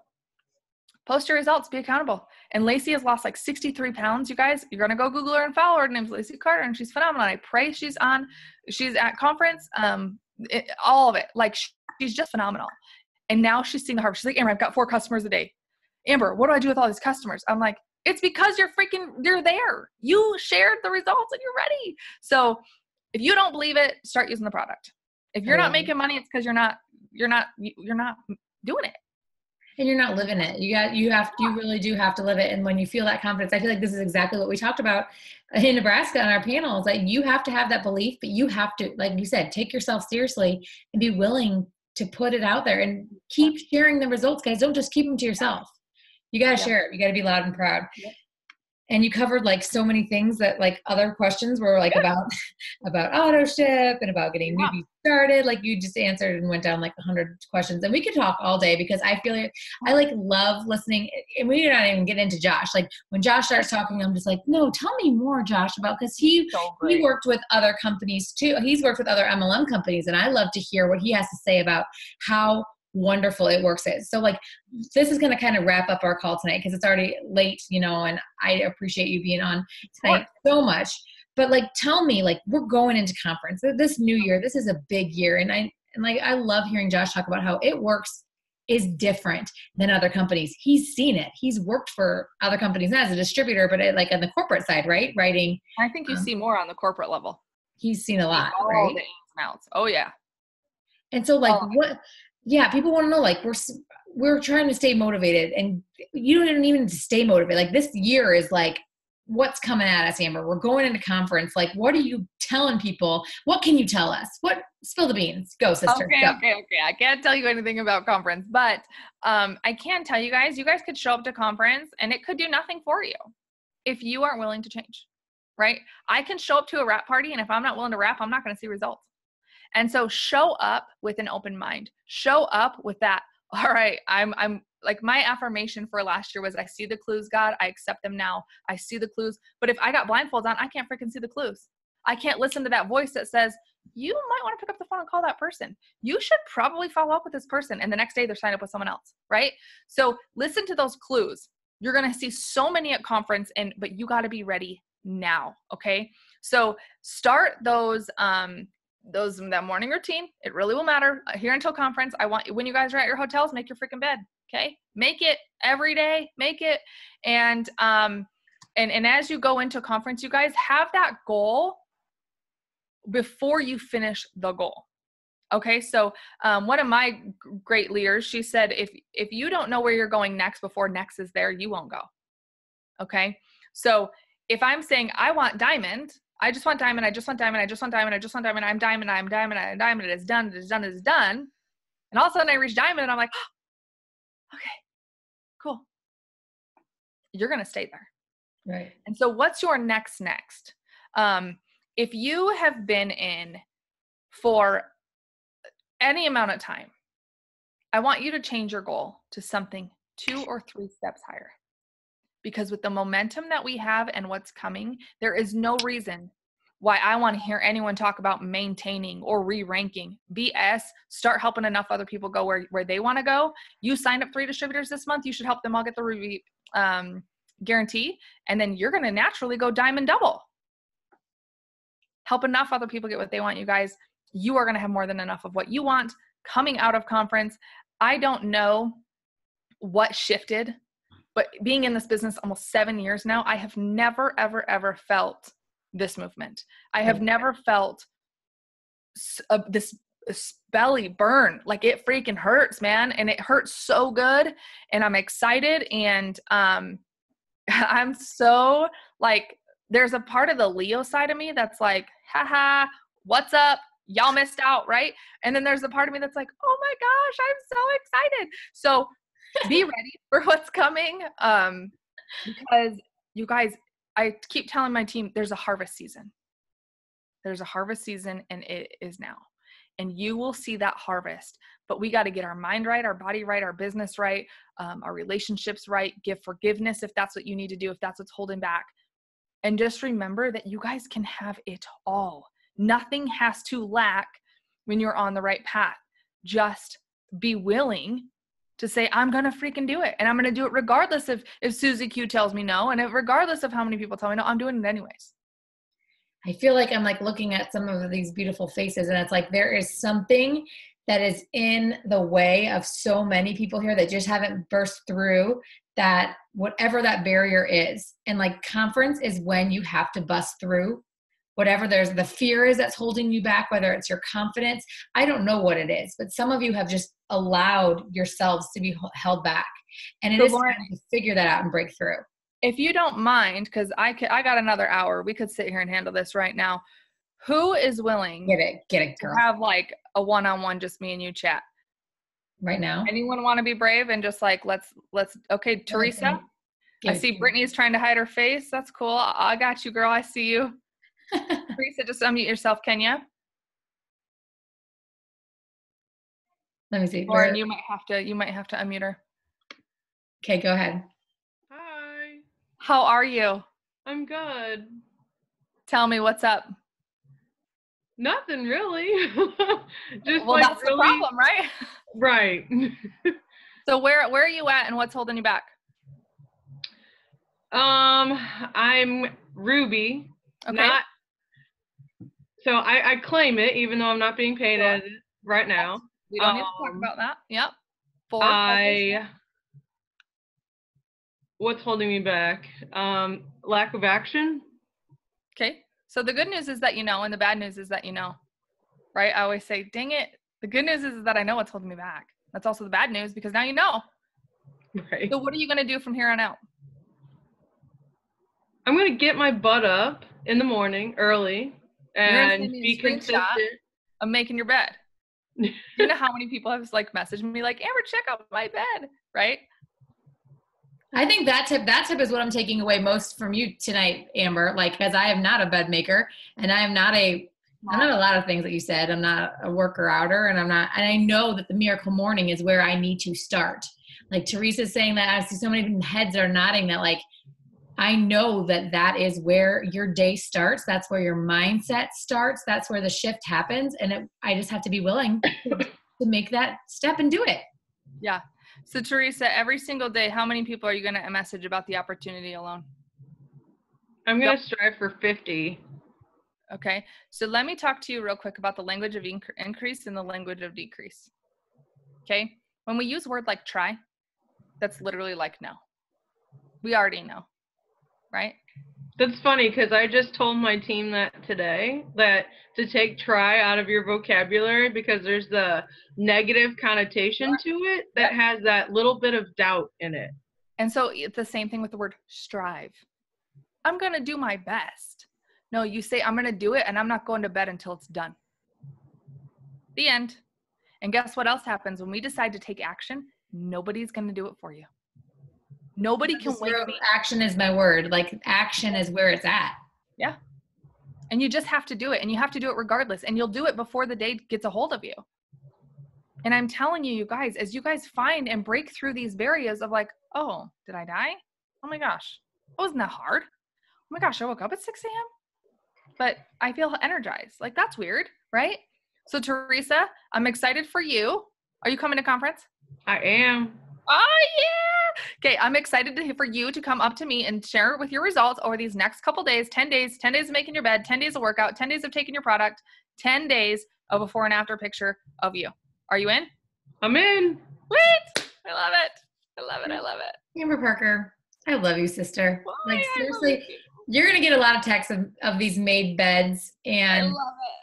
post your results, be accountable. And Lacey has lost like 63 pounds, you guys. You're going to go Google her and follow her. Her name's Lacey Carter, and she's phenomenal. I pray she's at conference, all of it. Like she's just phenomenal. And now she's seeing the harvest. She's like, Amber, I've got 4 customers a day. Amber, what do I do with all these customers? I'm like, it's because you're there. You shared the results and you're ready. So if you don't believe it, start using the product. If you're not making money, it's because you're not doing it. And you're not living it. You really do have to live it. And when you feel that confidence, I feel like this is exactly what we talked about in Nebraska on our panels. Like you have to have that belief, but you have to, like you said, take yourself seriously and be willing to put it out there and keep sharing the results, guys. Don't just keep them to yourself. You got to share it. You got to be loud and proud. Yep. And you covered like so many things that like other questions were like about auto ship and about getting newbies started. Like you just answered and went down like 100 questions, and we could talk all day because I feel like I like love listening, and we do not even get into Josh. Like when Josh starts talking, I'm just like, no, tell me more, Josh, about, cause he worked with other companies too. He's worked with other MLM companies, and I love to hear what he has to say about how wonderful it works is. So like this is going to kind of wrap up our call tonight because it's already late, and I appreciate you being on tonight so much. But like tell me, like we're going into conference this new year. This is a big year, and I love hearing Josh talk about how it works is different than other companies. He's seen it. He's worked for other companies, not as a distributor, but like on the corporate side, right? Writing. I think you see more on the corporate level. He's seen a lot, right? The ins and outs. Oh yeah. And so like what? Yeah, people want to know, like, we're trying to stay motivated, and you don't even need to stay motivated. Like this year is like, what's coming at us, Amber? We're going into conference. Like, what are you telling people? What can you tell us? Spill the beans. Go, sister. Okay. I can't tell you anything about conference, but I can tell you guys could show up to conference and it could do nothing for you if you aren't willing to change, right? I can show up to a wrap party, and if I'm not willing to wrap, I'm not going to see results. And so show up with an open mind. Show up with that. All right, I'm like, my affirmation for last year was, I see the clues, God. I accept them now. I see the clues. But if I got blindfolds on, I can't freaking see the clues. I can't listen to that voice that says, you might want to pick up the phone and call that person. You should probably follow up with this person. And the next day they're signed up with someone else, right? So listen to those clues. You're going to see so many at conference, but you got to be ready now. Okay. So start that morning routine. It really will matter here until conference. I want, when you guys are at your hotels, make your freaking bed. Okay. Make it every day, make it. And as you go into conference, you guys have that goal before you finish the goal. Okay. So, one of my great leaders, she said, if you don't know where you're going next before next is there, you won't go. Okay. So if I'm saying I want diamond, I just want diamond, I just want diamond, I just want diamond, I just want diamond, I'm diamond, I'm diamond, I'm diamond, it is done, it is done, it is done. And all of a sudden I reach diamond and I'm like, oh, okay, cool. You're going to stay there. Right. And so what's your next? If you have been in for any amount of time, I want you to change your goal to something 2 or 3 steps higher. Because with the momentum that we have and what's coming, there is no reason why I want to hear anyone talk about maintaining or re-ranking. BS. Start helping enough other people go where they want to go. You signed up 3 distributors this month. You should help them all get the guarantee. And then you're going to naturally go diamond double. Help enough other people get what they want, you guys. You are going to have more than enough of what you want coming out of conference. I don't know what shifted, but being in this business almost 7 years now, I have never, ever, ever felt this movement. I have never felt this belly burn. Like, it freaking hurts, man. And it hurts so good. And I'm excited. And I'm so like, there's a part of the Leo side of me that's like, haha, what's up? Y'all missed out, right? And then there's a part of me that's like, oh my gosh, I'm so excited. So be ready for what's coming. Because you guys, I keep telling my team, there's a harvest season. There's a harvest season, and it is now. And you will see that harvest. But we got to get our mind right, our body right, our business right, our relationships right, give forgiveness if that's what you need to do, if that's what's holding back. And just remember that you guys can have it all. Nothing has to lack when you're on the right path. Just be willing to say, I'm going to freaking do it. And I'm going to do it regardless of if Susie Q tells me no. And regardless of how many people tell me no, I'm doing it anyways. I feel like I'm like looking at some of these beautiful faces, and it's like there is something that is in the way of so many people here that just haven't burst through that, whatever that barrier is. And like, conference is when you have to bust through whatever there's the fear is that's holding you back, whether it's your confidence. I don't know what it is, but some of you have just allowed yourselves to be held back. And it is time to figure that out and break through. If you don't mind, because I got another hour, we could sit here and handle this right now. Who is willing get it, girl. To have like a one-on-one, just me and you chat right now? Anyone want to be brave and just like, let's, okay, Teresa, I see Brittany's trying to hide her face. That's cool. I got you, girl. I see you. Teresa, just unmute yourself, Kenya. Let me see. Lauren, you might have to unmute her. Okay, go ahead. Hi. How are you? I'm good. Tell me what's up. Nothing really. Just well, like that's really... the problem, right? Right. So where are you at, and what's holding you back? I'm Ruby. Okay. So I claim it, even though I'm not being paid as it right now. We don't need to talk about that. Yep. What's holding me back? Lack of action. Okay. So the good news is that you know, and the bad news is that you know, right? I always say, dang it. The good news is that I know what's holding me back. That's also the bad news, because now you know. Right. So what are you going to do from here on out? I'm going to get my butt up in the morning early and be consistent. Of making your bed. You know how many people have like messaged me like, Amber, check out my bed, right? I think that tip is what I'm taking away most from you tonight, Amber. Like, because I am not a bed maker, and I'm not a lot of things that you said. I'm not a worker outer, and and I know that the miracle morning is where I need to start. Like Teresa's saying that, I see so many heads are nodding that like, I know that is where your day starts. That's where your mindset starts. That's where the shift happens. And I just have to be willing to make that step and do it. Yeah. So Teresa, every single day, how many people are you going to message about the opportunity alone? I'm going to strive for 50. Okay. So let me talk to you real quick about the language of increase and the language of decrease. Okay. When we use word like try, that's literally like no. We already know, right? That's funny because I just told my team that today, that to take try out of your vocabulary because there's the negative connotation to it that has that little bit of doubt in it. And so it's the same thing with the word strive. I'm going to do my best. No, you say I'm going to do it and I'm not going to bed until it's done. The end. And guess what else happens when we decide to take action? Nobody's going to do it for you. Nobody can wake me. Action is my word. Like action is where it's at. Yeah. And you just have to do it, and you have to do it regardless, and you'll do it before the day gets a hold of you. And I'm telling you, you guys, as you guys find and break through these barriers of like, oh, did I die? Oh my gosh. It wasn't that hard. Oh my gosh, I woke up at 6 a.m. But I feel energized. Like, that's weird, right? So Teresa, I'm excited for you. Are you coming to conference? I am. Oh, yeah. Okay, I'm excited for you to come up to me and share with your results over these next couple days, 10 days of making your bed, 10 days of workout, 10 days of taking your product, 10 days of before and after picture of you. Are you in? I'm in. What? I love it. I love it. I love it. Amber Parker, I love you, sister. Why? Like, seriously, you're going to get a lot of texts of these made beds. And I love it.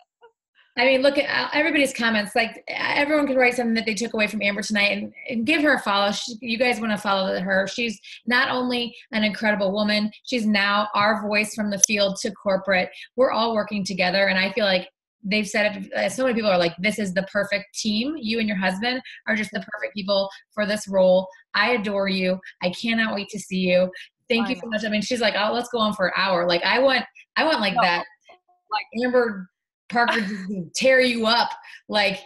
I mean, look at everybody's comments. Like, everyone can write something that they took away from Amber tonight and give her a follow. You guys want to follow her. She's not only an incredible woman, she's now our voice from the field to corporate. We're all working together. And I feel like they've said it, so many people are like, this is the perfect team. You and your husband are just the perfect people for this role. I adore you. I cannot wait to see you. Thank you so much. I mean, she's like, oh, let's go on for an hour. Like, I want like that. Like Amber Parker just tear you up. Like,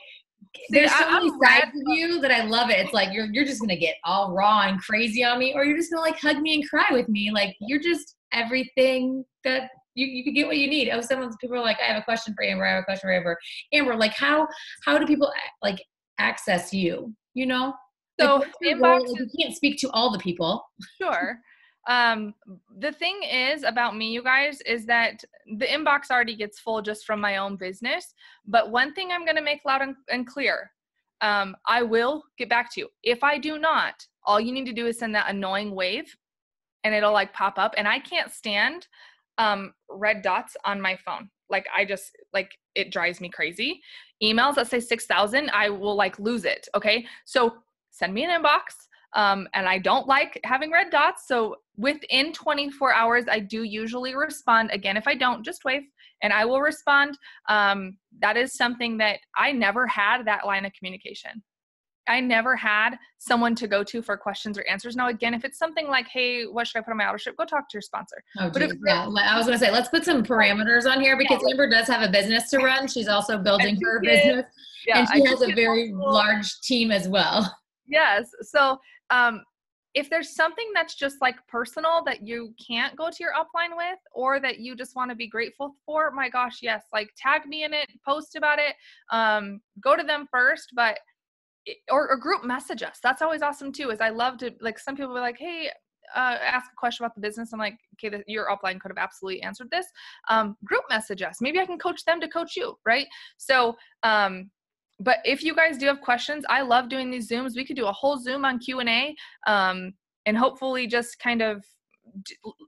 there's so many sides of you that I love it. It's like you're just gonna get all raw and crazy on me, or you're just gonna like hug me and cry with me. Like, you're just everything that you can get what you need. Oh, people are like, I have a question for Amber. I have a question for Amber. Amber, like, how do people like access you? You know, so like, inbox. Like, you can't speak to all the people. Sure. The thing is about me, you guys, is that the inbox already gets full just from my own business. But one thing I'm going to make loud and clear, I will get back to you. If I do not, all you need to do is send that annoying wave and it'll like pop up. And I can't stand, red dots on my phone. Like, it drives me crazy. Emails that say 6,000, I will like lose it. Okay. So send me an inbox. And I don't like having red dots. So within 24 hours, I do usually respond. Again, if I don't, just wave and I will respond. That is something that I never had, that line of communication. I never had someone to go to for questions or answers. Now, again, if it's something like, hey, what should I put on my auto ship? Go talk to your sponsor. Oh, but I was going to say, let's put some parameters on here because Amber does have a business to run. She's also building her business and she has a very large team as well. Yes. So, if there's something that's just like personal that you can't go to your upline with, or that you just want to be grateful for, my gosh, yes, like tag me in it, post about it, go to them first, or group message us. That's always awesome too, is I love to, like, some people are like, hey, ask a question about the business. I'm like, okay, your upline could have absolutely answered this. Group message us. Maybe I can coach them to coach you. Right. So, but if you guys do have questions, I love doing these Zooms. We could do a whole Zoom on Q&A, and hopefully just kind of,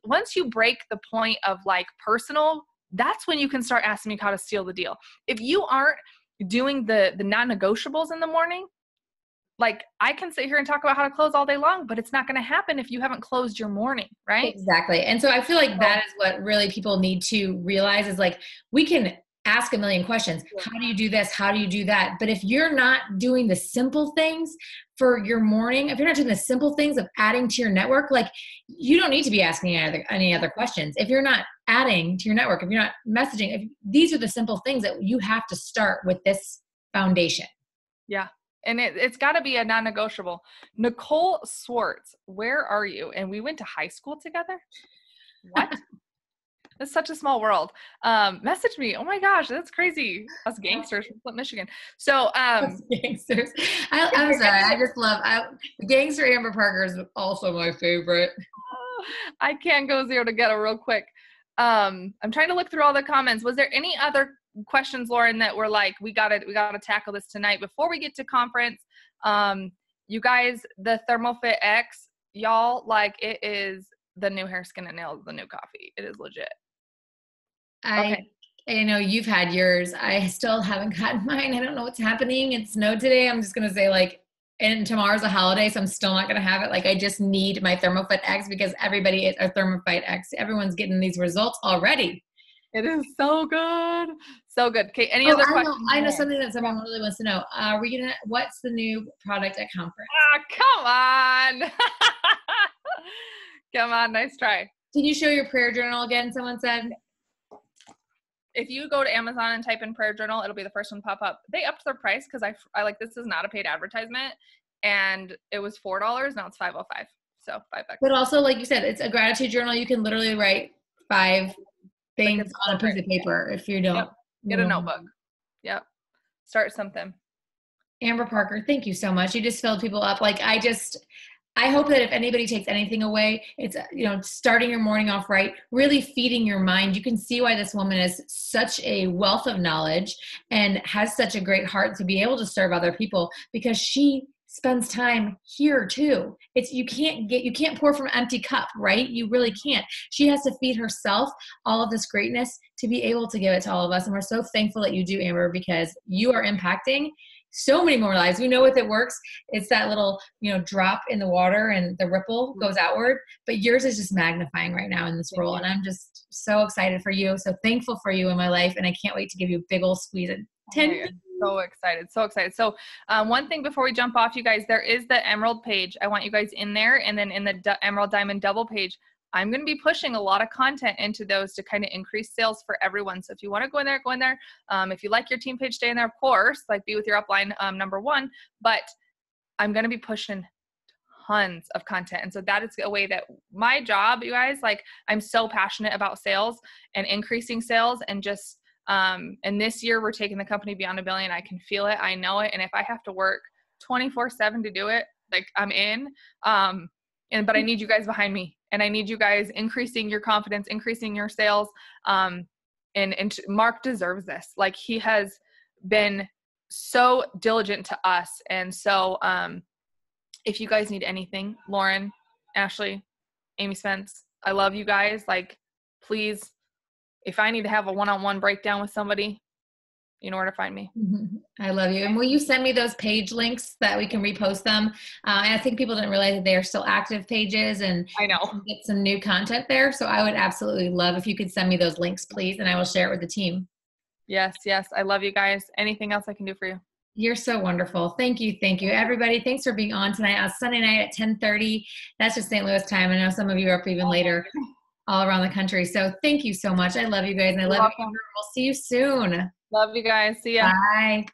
once you break the point of like personal, that's when you can start asking me how to seal the deal. If you aren't doing the non-negotiables in the morning, like, I can sit here and talk about how to close all day long, but it's not going to happen if you haven't closed your morning, right? Exactly. And so I feel like that is what really people need to realize is like, we can ask a million questions. How do you do this? How do you do that? But if you're not doing the simple things for your morning, if you're not doing the simple things of adding to your network, like, you don't need to be asking any other questions. If you're not adding to your network, if you're not messaging, these are the simple things that you have to start with this foundation. Yeah. And it's got to be a non-negotiable. Nicole Swartz, where are you? And we went to high school together? What? It's such a small world. Message me. Oh my gosh, that's crazy. Us gangsters from Flint, Michigan. So Gangsters. I'm sorry. I just love the gangster Amber Parker is also my favorite. I can't go zero to ghetto real quick. I'm trying to look through all the comments. Was there any other questions, Lauren, that were like, we gotta tackle this tonight before we get to conference? You guys, the ThermoFit X, y'all, like, it is the new hair, skin, and nails, the new coffee. It is legit. I know you've had yours. I still haven't gotten mine. I don't know what's happening. It snowed today. I'm just gonna say, like, and tomorrow's a holiday, so I'm still not gonna have it. Like, I just need my ThermoFit X because everybody is a ThermoFit X. Everyone's getting these results already. It is so good. So good. Okay, any other questions? I know something that someone really wants to know. What's the new product at conference? Come on. Come on, nice try. Can you show your prayer journal again, someone said? If you go to Amazon and type in prayer journal, it'll be the first one to pop up. They upped their price because I like, this is not a paid advertisement, and it was $4. Now it's $5.05. So $5. But also, like you said, it's a gratitude journal. You can literally write 5 things on a piece of paper if you don't. Yep. Get a notebook. Yep. Start something. Amber Parker, thank you so much. You just filled people up. Like, I hope that if anybody takes anything away, it's, starting your morning off right, really feeding your mind. You can see why this woman is such a wealth of knowledge and has such a great heart to be able to serve other people, because she spends time here too. You can't pour from an empty cup, right? You really can't. She has to feed herself all of this greatness to be able to give it to all of us. And we're so thankful that you do, Amber, because you are impacting so many more lives. We know if it works, it's that little, drop in the water and the ripple goes outward, but yours is just magnifying right now in this role. And I'm just so excited for you. So thankful for you in my life. And I can't wait to give you a big old squeeze at 10. So excited. So excited. So one thing before we jump off, you guys, there is the Emerald page. I want you guys in there. And then in the Emerald Diamond Double page, I'm going to be pushing a lot of content into those to kind of increase sales for everyone. So if you want to go in there, go in there. If you like your team page, stay in there, of course, like be with your upline number one. But I'm going to be pushing tons of content. And so that is a way that my job, you guys, like, I'm so passionate about sales and increasing sales, and just, and this year we're taking the company beyond $1 billion. I can feel it. I know it. And if I have to work 24/7 to do it, like, I'm in. But I need you guys behind me, and I need you guys increasing your confidence, increasing your sales. And Mark deserves this. Like, he has been so diligent to us. And so, if you guys need anything, Lauren, Ashley, Amy Spence, I love you guys. Like, please, if I need to have a one-on-one breakdown with somebody, you know where to find me. I love you. And will you send me those page links that we can repost them? And I think people didn't realize that they are still active pages, and I know get some new content there. So I would absolutely love if you could send me those links, please. And I will share it with the team. Yes. I love you guys. Anything else I can do for you? You're so wonderful. Thank you. Everybody. Thanks for being on tonight. Sunday night at 10:30. That's just St. Louis time. I know some of you are up even later all around the country. So thank you so much. I love you guys. And I love you. We'll see you soon. Love you guys. See ya. Bye.